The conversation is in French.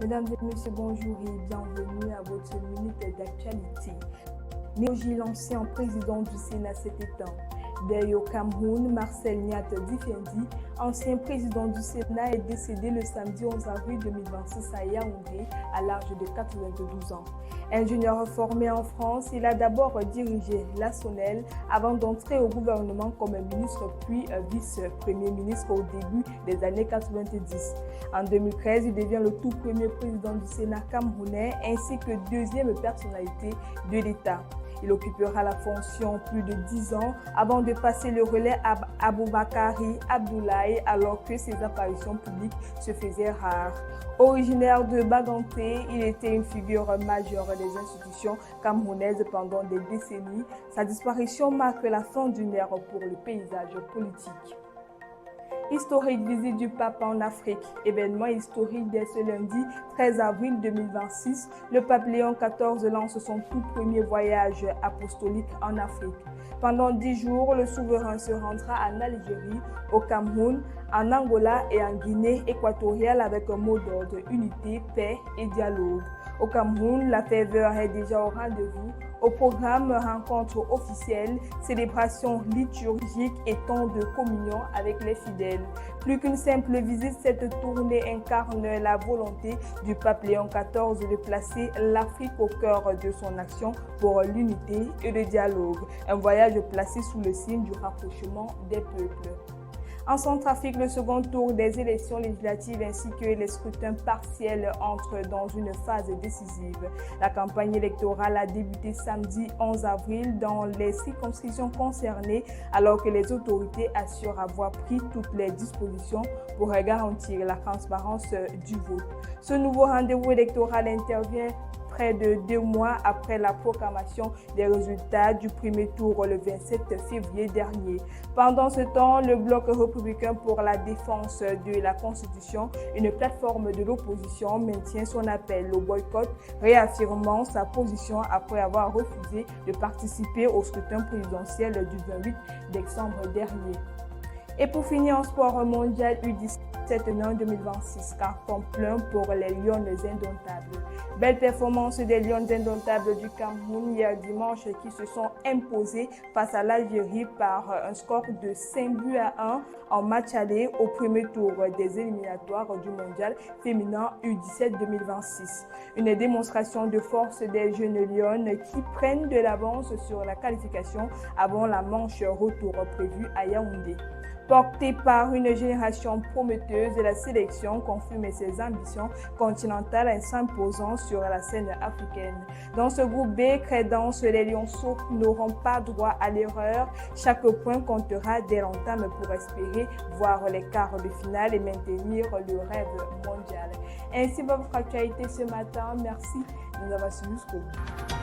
Mesdames et messieurs, bonjour et bienvenue à votre minute d'actualité. Néogie lancé en président du Sénat cet été. D'ailleurs, au Cameroun, Marcel Nyat Difendi, ancien président du Sénat, est décédé le samedi 11 avril 2026 à Yaoundé, à l'âge de 92 ans. Ingénieur formé en France, il a d'abord dirigé la SONEL avant d'entrer au gouvernement comme ministre puis vice-premier ministre au début des années 90. En 2013, il devient le tout premier président du Sénat camerounais ainsi que deuxième personnalité de l'État. Il occupera la fonction plus de 10 ans avant de passer le relais à Aboubakari Abdoulaye alors que ses apparitions publiques se faisaient rares. Originaire de Baganté, il était une figure majeure des institutions camerounaises pendant des décennies. Sa disparition marque la fin d'une ère pour le paysage politique. Historique visite du pape en Afrique. Événement historique dès ce lundi 13 avril 2026, le pape Léon XIV lance son tout premier voyage apostolique en Afrique. Pendant 10 jours, le souverain se rendra en Algérie, au Cameroun, en Angola et en Guinée équatoriale avec un mot d'ordre: unité, paix et dialogue. Au Cameroun, la ferveur est déjà au rendez-vous. Au programme, rencontres officielles, célébrations liturgiques et temps de communion avec les fidèles. Plus qu'une simple visite, cette tournée incarne la volonté du pape Léon XIV de placer l'Afrique au cœur de son action pour l'unité et le dialogue. Un voyage placé sous le signe du rapprochement des peuples. En Centrafrique, le second tour des élections législatives ainsi que les scrutins partiels entrent dans une phase décisive. La campagne électorale a débuté samedi 11 avril dans les circonscriptions concernées alors que les autorités assurent avoir pris toutes les dispositions pour garantir la transparence du vote. Ce nouveau rendez-vous électoral intervient près de 2 mois après la proclamation des résultats du premier tour le 27 février dernier. Pendant ce temps, le Bloc républicain pour la défense de la Constitution, une plateforme de l'opposition, maintient son appel au boycott, réaffirmant sa position après avoir refusé de participer au scrutin présidentiel du 28 décembre dernier. Et pour finir, en sport mondial U17 en 2026, carton plein pour les Lions indomptables. Belle performance des Lions indomptables du Cameroun hier dimanche qui se sont imposés face à l'Algérie par un score de 5-1 en match aller au premier tour des éliminatoires du mondial féminin U17 2026. Une démonstration de force des jeunes Lions qui prennent de l'avance sur la qualification avant la manche retour prévue à Yaoundé. Portée par une génération prometteuse, la sélection confirme ses ambitions continentales en s'imposant sur la scène africaine. Dans ce groupe B, Crédence, les Lionceaux n'auront pas droit à l'erreur. Chaque point comptera dès l'entame pour espérer voir les quarts de finale et maintenir le rêve mondial. Ainsi, votre actualité ce matin. Merci de nous avoir suivis jusqu'au bout.